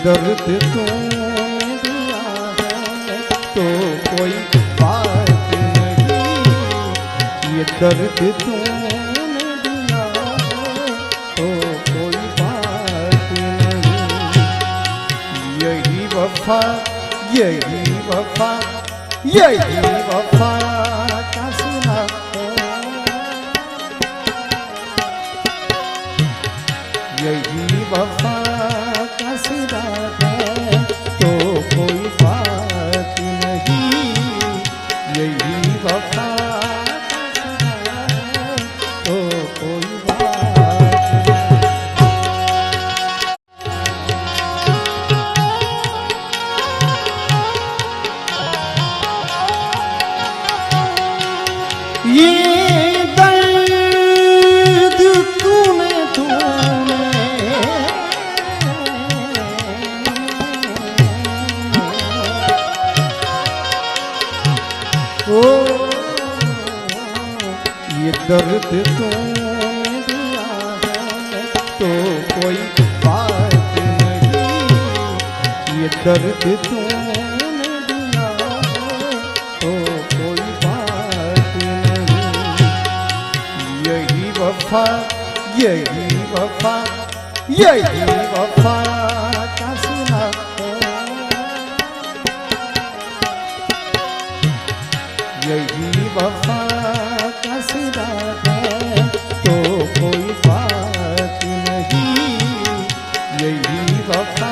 दर्द तूने दिया है तो कोई बात नहीं, ये दर्द तूने दिया है तो कोई बात नहीं। यही वफा यही वफा यही वफा का सिला है, यही वफा का सिला है तो कोई बात नहीं, यही वफा का सिला है तो कोई बात नहीं। ये दर्द तूने ओ ये दर्द तूने दिया है तो कोई बात नहीं, ये दर्द तूने दिया है तो कोई बात नहीं। यही वफा यही वफा यही वफा का सिला है, यही वफा का सिला है तो कोई बात नहीं, यही वफा